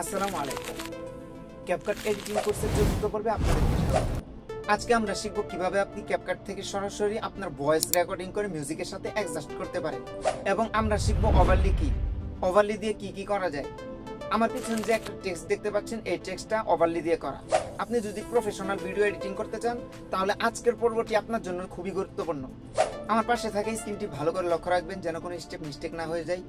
আসসালামু আলাইকুম। CapCut editing কোর্সের চতুর্থ পর্বে আপনাদেরকে স্বাগত। আজকে আমরা শিখব কিভাবে আপনি ক্যাপকাট থেকে সরাসরি আপনার ভয়েস রেকর্ডিং করে মিউজিকের সাথে অ্যাডজাস্ট করতে পারেন এবং আমরা শিখব ওভারলি কি, ওভারলি দিয়ে কি কি করা যায়। আমার পিছনে যে একটা টেক্সট দেখতে পাচ্ছেন, এই টেক্সটটা ওভারলি দিয়ে করা। আপনি যদি প্রফেশনাল ভিডিও এডিটিং করতে চান তাহলে আজকের পর্বটি আপনার জন্য খুবই গুরুত্বপূর্ণ। আমার পাশে থাকা স্ক্রিনটি ভালো করে লক্ষ্য রাখবেন যেন কোনো স্টেপ মিস্টেক না হয়ে যায়।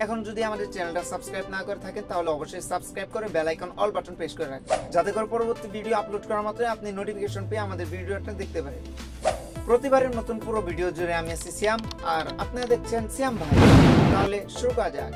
এখন যদি আমাদের চ্যানেলটা সাবস্ক্রাইব না করে থাকেন তাহলে অবশ্যই সাবস্ক্রাইব করে bell icon all button press করে রাখবেন, যাতে করে পরবর্তী ভিডিও আপলোড করার মাত্রই আপনি নোটিফিকেশন পেয়ে আমাদের ভিডিওটা দেখতে পারেন। প্রতিবারের নতুন পুরো ভিডিও জুড়ে আমি আছি সিয়াম, আর আপনারা দেখছেন সিয়াম ভাই। তাহলে শুরু করা যাক।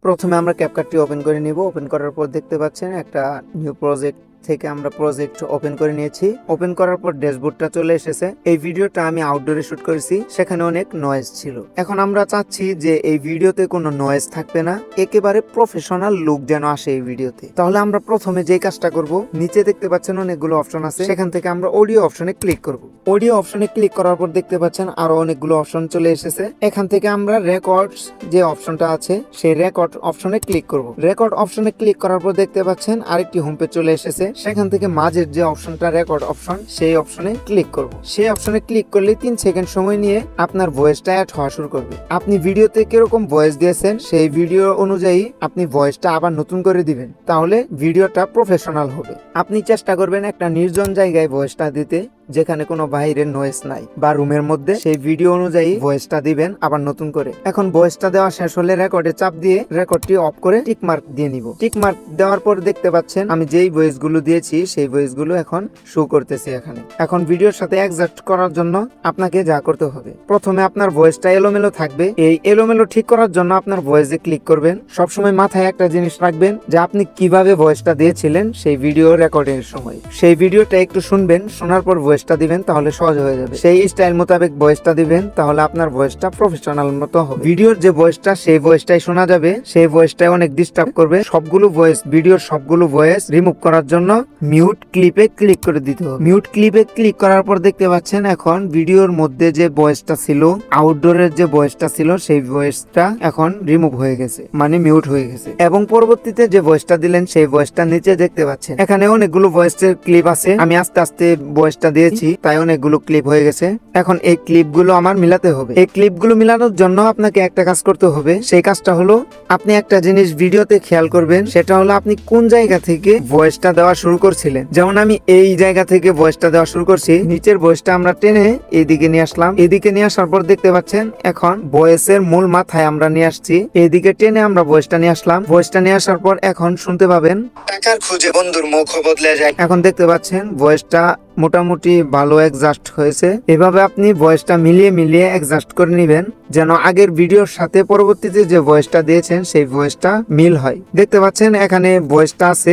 প্রথমে আমরা ক্যাপকাটটি ওপেন করে নিব। ওপেন করার পর দেখতে পাচ্ছেন একটা নিউ প্রজেক্ট থেকে আমরা প্রজেক্ট ওপেন করে নিয়েছি। ওপেন করার পর ড্যাশবোর্ডটা চলে এসেছে। এই ভিডিওটা আমি আউটডোরে শুট করেছি, সেখানে অনেক নয়েজ ছিল। এখন আমরা চাচ্ছি যে এই ভিডিওতে কোনো নয়েজ থাকবে না, একেবারে প্রফেশনাল লুক যেন আসে এই ভিডিওতে। তাহলে আমরা প্রথমে যে কাজটা করব, নিচে দেখতে পাচ্ছেন অনেকগুলো অপশন আছে, সেখান থেকে আমরা অডিও অপশনে ক্লিক করব। অডিও অপশনে ক্লিক করার পর দেখতে পাচ্ছেন আরো অনেকগুলো অপশন চলে এসেছে। এখান থেকে আমরা রেকর্ডস যে অপশনটা আছে সেই রেকর্ড অপশনে ক্লিক করব। রেকর্ড অপশনে ক্লিক করার পর দেখতে পাচ্ছেন আরেকটি হোম পেজ চলে এসেছে। সেখান থেকে মাঝের যে অপশনটা রেকর্ড অপশন, সেই অপশনে ক্লিক করব। সেই অপশনে ক্লিক করলে 3 সেকেন্ড সময় নিয়ে আপনার ভয়েসটা অ্যাড হওয়া শুরু করবে। আপনি ভিডিওতে কিরকম ভয়েস দিয়েছেন সেই ভিডিও অনুযায়ী আপনি ভয়েসটা আবার নতুন করে দিবেন, তাহলে ভিডিওটা প্রফেশনাল হবে। আপনি চেষ্টা করবেন একটা নির্জন জায়গায় ভয়েসটা দিতে, যেখানে কোনো বাইরের নয়েজ নাই, বা রুমের মধ্যে। সেই ভিডিও অনুযায়ী ভয়েসটা দিবেন আবার নতুন করে। এখন ভয়েসটা দেওয়া শেষ হলে রেকর্ডে চাপ দিয়ে রেকর্ডটি অফ করে টিক মার্ক দিয়ে নিব। টিক মার্ক দেওয়ার পর দেখতে পাচ্ছেন আমি যেই ভয়েস গুলো দিয়েছি সেই ভয়েস গুলো এখন শো করতেছি এখানে। এখন ভিডিওর সাথে অ্যাডজাস্ট করার জন্য আপনাকে যা করতে হবে, প্রথমে আপনার ভয়েসটা এলোমেলো থাকবে। এই এলোমেলো ঠিক করার জন্য আপনার ভয়েসে ক্লিক করবেন। সবসময় মাথায় একটা জিনিস রাখবেন যে আপনি কিভাবে ভয়েসটা দিয়েছিলেন সেই ভিডিও রেকর্ডিং এর সময়। সেই ভিডিওটা একটু শুনবেন, শোনার পর ভয়েসটা দিবেন, তাহলে সহজ হয়ে যাবে। সেই স্টাইল মোতাবেক ভয়েসটা দিবেন, তাহলে আপনার ভয়েসটা প্রফেশনাল মতো হবে। ভিডিওর যে ভয়েসটা সেই ভয়েসটাই শোনা যাবে, সেই ভয়েসটাই অনেক ডিস্টার্ব করবে। সবগুলো ভয়েস, ভিডিওর সবগুলো ভয়েস রিমুভ করার জন্য মিউট ক্লিপে ক্লিক করে দিতে হবে। মিউট ক্লিপে ক্লিক করার পর দেখতে পাচ্ছেন এখন ভিডিওর মধ্যে যে ভয়েসটা ছিল, আউটডোরের যে ভয়েসটা ছিল, সেই ভয়েসটা এখন রিমুভ হয়ে গেছে, মানে মিউট হয়ে গেছে। এবং পরবর্তীতে যে ভয়েসটা দিলেন সেই ভয়েসটা নিচে দেখতে পাচ্ছেন। এখানে অনেকগুলো ভয়েসের ক্লিপ আছে, আমি আস্তে আস্তে ভয়েসটা দিয়েছি তাই অনেকগুলো ক্লিপ হয়ে গেছে। এখন এই ক্লিপগুলো আমার মিলাতে হবে। এই ক্লিপগুলো মিলানোর জন্য আপনাকে একটা কাজ করতে হবে। সেই কাজটা হলো, আপনি একটা জিনিস ভিডিওতে খেয়াল করবেন, সেটা হলো আপনি কোন জায়গা থেকে ভয়েসটা দেওয়া শুরু করছিলেন। যেমন আমি এই জায়গা থেকে ভয়েসটা দেওয়া শুরু করছি, নিচের ভয়েসটা আমরা টেনে এইদিকে নিয়ে আসলাম। এদিকে নিয়ে আসার পর দেখতে পাচ্ছেন এখন ভয়েসের মূল মাথায় আমরা নিয়ে আসছি, এইদিকে টেনে আমরা ভয়েসটা নিয়ে আসলাম। ভয়েসটা নিয়ে আসার পর এখন শুনতে পাবেন টাকার খুঁজে বন্ধুর মুখ বদলে যায়। এখন দেখতে পাচ্ছেন ভয়েসটা মোটামুটি ভালো অ্যাডজাস্ট হয়েছে। এভাবে আপনি ভয়েসটা মিলিয়ে মিলিয়ে অ্যাডজাস্ট করে নেবেন, যেন আগের ভিডিওর সাথে পরবর্তীতে যে ভয়েসটা দিয়েছেন সেই ভয়েসটা মিল হয়। দেখতে পাচ্ছেন এখানে ভয়েসটা আছে।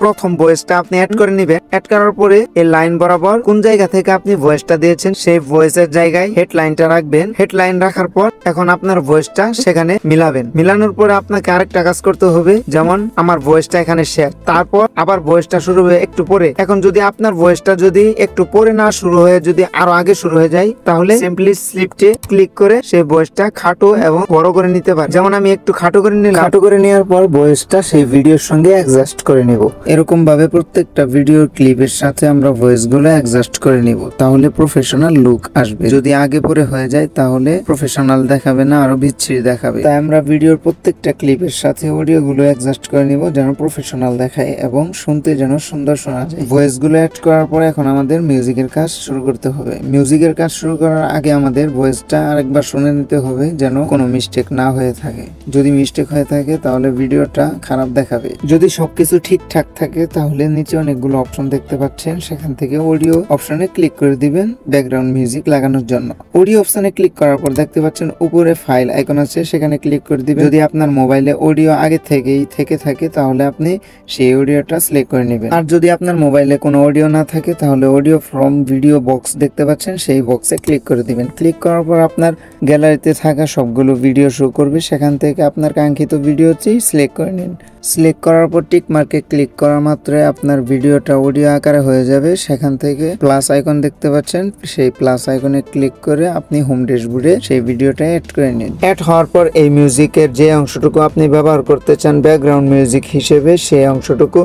প্রথম ভয়েসটা আপনি অ্যাড করে নেবেন। অ্যাড করার পরে এই লাইন বরাবর কোন জায়গা থেকে আপনি ভয়েসটা দিয়েছেন সেই ভয়েসের জায়গায় হেডলাইনটা রাখবেন। হেডলাইন রাখার পর এখন আপনার ভয়েসটা সেখানে মিলাবেন। মিলানোর পরে আপনাকে আরেকটা কাজ করতে হবে, যেমন আমার ভয়েসটা এখানে শেষ, তারপর আবার ভয়েসটা শুরু হয়ে একটু পরে। এখন যদি আপনার ভয়েসটা যদি একটু পরে না শুরু হয়ে যদি আরো আগে শুরু হয়ে যায়, তাহলে সিম্পলি স্লিপটে ক্লিক করে সেই ভয়েসটা খাটো এবং বড় করে নিতে পারেন। যেমন আমি একটু খাটো করে নিলাম। খাটো করে নেওয়ার পর ভয়েসটা সেই ভিডিওর সঙ্গে অ্যাডজাস্ট করে নেব। এরকম ভাবে প্রত্যেকটা ভিডিওর ক্লিপের সাথে আমরা ভয়েস গুলো অ্যাডজাস্ট করে নিব, তাহলে প্রফেশনাল লুক আসবে। যদি আগে পরে হয়ে যায় তাহলে প্রফেশনাল দেখাবে না, আরো বিচ্ছিরি দেখাবে। তাই আমরা ভিডিওর প্রত্যেকটা ক্লিপের সাথে অডিও গুলো অ্যাডজাস্ট করে নিব, যেন প্রফেশনাল দেখায় এবং শুনতে যেন সুন্দর শোনা যায়। ভয়েস গুলো অ্যাড করার পরে এখন আমাদের মিউজিকের কাজ শুরু করতে হবে। মিউজিকের কাজ শুরু করার আগে আমাদের ভয়েসটা আরেকবার শুনে নিতে হবে, যেন কোনো মিস্টেক না হয়ে থাকে। যদি মিস্টেক হয়ে থাকে তাহলে ভিডিওটা খারাপ দেখাবে। যদি সবকিছু ঠিকঠাক থাকে তাহলে নিচে অনেকগুলো অপশন দেখতে পাচ্ছেন, সেখান থেকে অডিও অপশনে ক্লিক করে দিবেন ব্যাকগ্রাউন্ড মিউজিক লাগানোর জন্য। অডিও অপশনে ক্লিক করার পর দেখতে পাচ্ছেন উপরে ফাইল আইকন আছে, সেখানে ক্লিক করে দিবেন। যদি আপনার মোবাইলে অডিও আগে থেকেই থেকে থাকে তাহলে আপনি সেই অডিওটা সিলেক্ট করে নেবেন। আর যদি আপনার মোবাইলে কোনো অডিও না থাকে তাহলে অডিও ফ্রম ভিডিও বক্স দেখতে পাচ্ছেন, সেই বক্সে ক্লিক করে দিবেন। ক্লিক করার পর আপনার গ্যালারিতে থাকা সবগুলো ভিডিও শো করবে। সেখান থেকে আপনার কাঙ্ক্ষিত ভিডিওটি সিলেক্ট করে নিন। সিলেক্ট করার পর টিক মার্কে ক্লিক করা মাত্রই আপনার ভিডিওটা অডিও আকারে হয়ে যাবে। সেখান থেকে প্লাস আইকন দেখতে পাচ্ছেন, সেই প্লাস আইকনে ক্লিক করে আপনি হোম ড্যাশবোর্ডে সেই ভিডিওটা অ্যাড করে নিন। অ্যাড হওয়ার পর এই মিউজিকের যে অংশটুকু আপনি ব্যবহার করতে চান ব্যাকগ্রাউন্ড মিউজিক হিসেবে, সেই অংশটুকু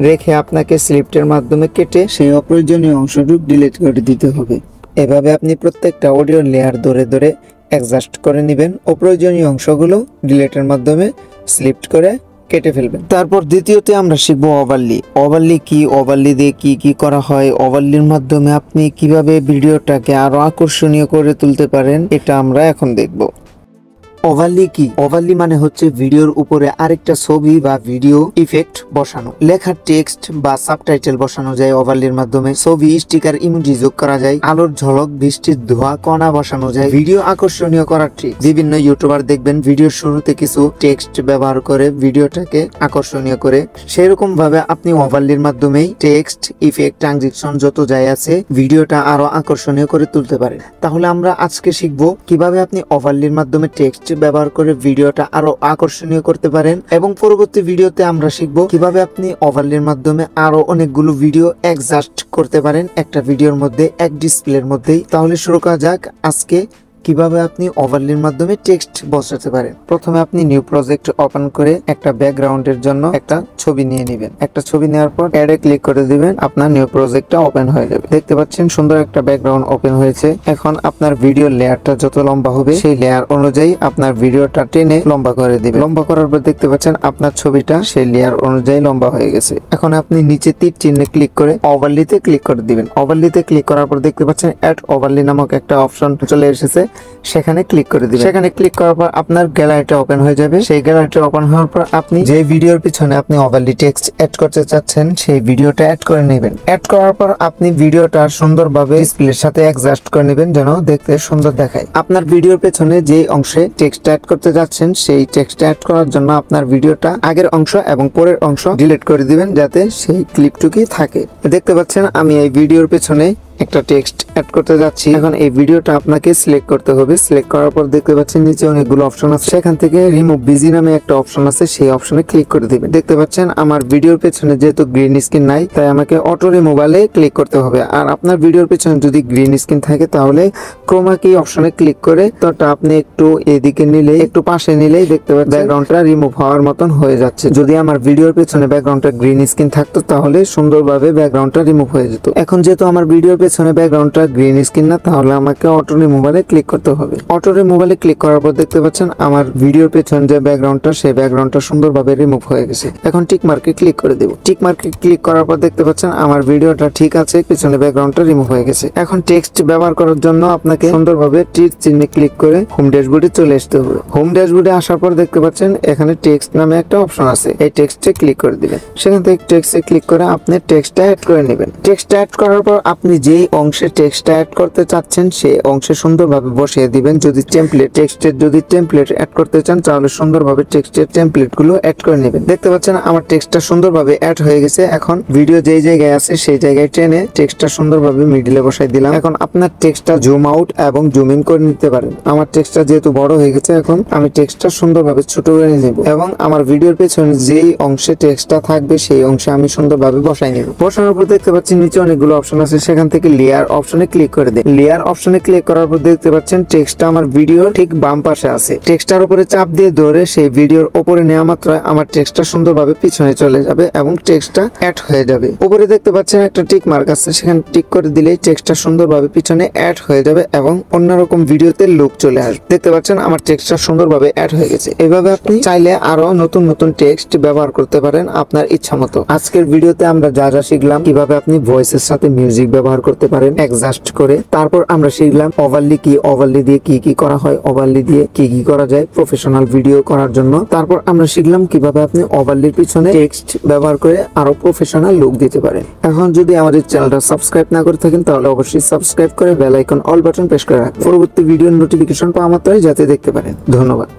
রেখে আপনাকে স্ক্রিপ্টের মাধ্যমে কেটে সেই অপ্রয়োজনীয় অংশটুকু ডিলিট করে দিতে হবে। এভাবে আপনি প্রত্যেকটা অডিও লেয়ার ধরে ধরে অ্যাডজাস্ট করে নেবেন। অপ্রয়োজনীয় অংশগুলো ডিলিটের মাধ্যমে স্ক্রিপ্ট করে কেটে ফেলবেন। তারপর দ্বিতীয়তে আমরা শিখবো ওভারলি। ওভারলি কি, ওভারলি দিয়ে কি কি করা হয়, ওভারলির মাধ্যমে আপনি কিভাবে ভিডিওটাকে আরো আকর্ষণীয় করে তুলতে পারেন, এটা আমরা এখন দেখব। ওভারলি কি? ওভারলি মানে হচ্ছে ভিডিওর উপরে আরেকটা ছবি বা ভিডিও ইফেক্ট বসানো। লেখার টেক্সট বা সাবটাইটেল বসানো যায় ওভারলির মাধ্যমে। ছবি, স্টিকার, ইমোজি যোগ করা যায়। আলোর ঝলক, বৃষ্টির ধোঁয়া, কণা বসানো যায়। ভিডিও আকর্ষণীয় করার ট্রিক। বিভিন্ন ইউটিউবার দেখবেন ভিডিওর শুরুতে কিছু টেক্সট ব্যবহার করে ভিডিওটাকে আকর্ষণীয় করে, সেরকম ভাবে আপনি ওভারলির মাধ্যমেই টেক্সট, ইফেক্ট, ট্রানজিশন যত যাই আছে ভিডিওটা আরো আকর্ষণীয় করে তুলতে পারেন। তাহলে আমরা আজকে শিখবো কিভাবে আপনি ওভারলির মাধ্যমে টেক্সট ব্যবহার করে ভিডিওটা আরো আকর্ষণীয় করতে পারেন, এবং পরবর্তী ভিডিওতে আমরা শিখবো কিভাবে আপনি ওভারলির মাধ্যমে আরো অনেকগুলো ভিডিও অ্যাডজাস্ট করতে পারেন একটা ভিডিওর মধ্যে, এক ডিসপ্লের মধ্যেই। তাহলে শুরু করা যাক আজকে কিভাবে আপনি ওভারলির মাধ্যমে টেক্সট বসাতে পারেন। প্রথমে আপনি নিউ প্রজেক্ট ওপেন করে একটা ব্যাকগ্রাউন্ডের জন্য একটা ছবি নিয়ে নেবেন। একটা ছবি নেওয়ার পর অ্যাডে ক্লিক করে দিবেন, আপনার নিউ প্রজেক্টটা ওপেন হয়ে যাবে। দেখতে পাচ্ছেন সুন্দর একটা ব্যাকগ্রাউন্ড ওপেন হয়েছে। এখন আপনার ভিডিও লেয়ারটা যত লম্বা হবে সেই লেয়ার অনুযায়ী আপনার ভিডিওটা টেনে লম্বা করে দিবেন। লম্বা করার পর দেখতে পাচ্ছেন আপনার ছবিটা সেই লেয়ার অনুযায়ী লম্বা হয়ে গেছে। এখন আপনি নিচে তীর চিহ্নে ক্লিক করে ওভারলিতে ক্লিক করে দিবেন। ওভারলিতে ক্লিক করার পর দেখতে পাচ্ছেন অ্যাড ওভারলি নামক একটা অপশন চলে এসেছে, সেখানে ক্লিক করে দিবেন। সেখানে ক্লিক করার পর আপনার গ্যালারিটা ওপেন হয়ে যাবে। সেই গ্যালারিটা ওপেন হওয়ার পর আপনি যে ভিডিওর পিছনে আপনি ওভারলি টেক্সট অ্যাড করতে চাচ্ছেন সেই ভিডিওটা অ্যাড করে নেবেন। অ্যাড করার পর আপনি ভিডিওটা সুন্দরভাবে ডিসপ্লের সাথে অ্যাডজাস্ট করে নেবেন যেন দেখতে সুন্দর দেখায়। আপনার ভিডিওর পেছনে যে অংশে টেক্সট অ্যাড করতে যাচ্ছেন সেই টেক্সট অ্যাড করার জন্য আপনার ভিডিওটা আগের অংশ এবং পরের অংশ ডিলিট করে দিবেন যাতে সেই ক্লিপটুকুই থাকে। দেখতে পাচ্ছেন আমি এই ভিডিওর পেছনে একটা টেক্সট অ্যাড করতে যাচ্ছি। এখন এই ভিডিওটা আপনাকে সিলেক্ট করতে হবে। সিলেক্ট করার পর দেখতে পাচ্ছেন নিচে অনেকগুলো অপশন আছে, সেখান থেকে রিমুভ বিজি নামে একটা অপশন আছে, সেই অপশনে ক্লিক করে দিবেন। দেখতে পাচ্ছেন আমার ভিডিওর পেছনে যেহেতু গ্রিন স্ক্রিন নাই তাই আমাকে অটো রিমুভালে ক্লিক করতে হবে। আর আপনার ভিডিওর পেছনে যদি গ্রিন স্ক্রিন থাকে তাহলে ক্রোমা কি অপশনে ক্লিক করে তোটা আপনি একটু এদিকে নিলে, একটু পাশে নিলেই দেখতে পাচ্ছেন ব্যাকগ্রাউন্ডটা রিমুভ হওয়ার মতন হয়ে যাচ্ছে। যদি আমার ভিডিওর পেছনে ব্যাকগ্রাউন্ডটা গ্রিন স্ক্রিন থাকতো তাহলে সুন্দরভাবে ব্যাকগ্রাউন্ডটা রিমুভ হয়ে যেত। এখন যেহেতু আমার ভিডিওর পেছনে ব্যাকগ্রাউন্ডটা গ্রিন স্ক্রিন না, তাহলে আমাকে অটো রিমুভালে ক্লিক করতে হবে। অটো রিমুভালে ক্লিক করার পর দেখতে পাচ্ছেন আমার ভিডিওর পেছন যে ব্যাকগ্রাউন্ডটা সেই ব্যাকগ্রাউন্ডটা সুন্দরভাবে রিমুভ হয়ে গেছে। এখন টিক মার্কে ক্লিক করে দেব। টিক মার্কে ক্লিক করার পর দেখতে পাচ্ছেন আমার ভিডিওটা ঠিক আছে, পেছনে ব্যাকগ্রাউন্ডটা রিমুভ হয়ে গেছে। এখন টেক্সট ব্যবহার করার জন্য আপনাকে সুন্দরভাবে তীর চিহ্নে ক্লিক করে হোম ড্যাশবোর্ডে চলে আসতে হবে। হোম ড্যাশবোর্ডে আসার পর দেখতে পাচ্ছেন এখানে টেক্সট নামে একটা অপশন আছে, এই টেক্সটে ক্লিক করে দিবেন। সেখান থেকে টেক্সটে ক্লিক করে আপনি টেক্সটটা অ্যাড করে নেবেন। টেক্সটটা অ্যাড করার পর আপনি যেই অংশে টেক্সটটা অ্যাড করতে চাচ্ছেন সেই অংশে সুন্দরভাবে বসিয়ে দিবেন। যদি টেমপ্লেট অ্যাড করতে চান তাহলে সুন্দরভাবে টেক্সটের টেমপ্লেট গুলো অ্যাড করে নেবেন। দেখতে পাচ্ছেন আমার টেক্সটটা সুন্দরভাবে অ্যাড হয়ে গেছে। এখন ভিডিও যেই জায়গায় আছে সেই জায়গায় টেনে টেক্সটটা সুন্দরভাবে মিডিলে বসাই দিলাম। এখন আপনার টেক্সটটা জুম আউট এবং জুম ইন করে নিতে পারেন। আমার টেক্সটটা যেহেতু বড় হয়ে গেছে এখন আমি টেক্সটটা সুন্দরভাবে ছোট করে নেব এবং আমার ভিডিওর পেছনে যেই অংশে টেক্সটটা থাকবে সেই অংশে আমি সুন্দরভাবে বসাই নেব। বসানোর পর দেখতে পাচ্ছি নিচে অনেকগুলো অপশন আছে, সেখান থেকে লেয়ার অপশনে ক্লিক করে দেন। লেয়ার অপশনে ক্লিক করার পর দেখতে পাচ্ছেন টেক্সটটা আমার ভিডিওর ঠিক বাম পাশে আছে। টেক্সটটার উপরে চাপ দিয়ে ধরে সেই ভিডিওর উপরে নেওয়া মাত্র আমার টেক্সটটা সুন্দরভাবে পিছনে চলে যাবে এবং টেক্সটটা অ্যাড হয়ে যাবে। উপরে দেখতে পাচ্ছেন একটা টিক মার্ক আছে, সেখানে টিক করে দিলেই টেক্সটটা সুন্দরভাবে পিছনে অ্যাড হয়ে যাবে এবং অন্যরকম ভিডিওতে লুক চলে আসবে। দেখতে পাচ্ছেন আমার টেক্সটটা সুন্দরভাবে অ্যাড হয়ে গেছে। এভাবে আপনি চাইলে আরো নতুন নতুন টেক্সট ব্যবহার করতে পারেন আপনার ইচ্ছা মতো। আজকের ভিডিওতে আমরা যা যা শিখলাম কিভাবে আপনি ভয়েসের সাথে মিউজিক ব্যবহার করতে পারেন অ্যাডজাস্ট করে। তারপর আমরা শিখলাম ওভারলি কি, ওভারলি দিয়ে কি কি করা হয়, ওভারলি দিয়ে কি কি করা যায় প্রফেশনাল ভিডিও করার জন্য। তারপর আমরা শিখলাম কিভাবে আপনি ওভারলির পিছনে টেক্সট ব্যবহার করে আরো প্রফেশনাল লুক দিতে পারেন। এখন যদি আমাদের চ্যানেলটা সাবস্ক্রাইব না করে থাকেন তাহলে অবশ্যই সাবস্ক্রাইব করে bell icon all button press করে রাখবেন পরবর্তী ভিডিওর নোটিফিকেশন পাওয়া মাত্রই যাতে দেখতে পারেন। ধন্যবাদ।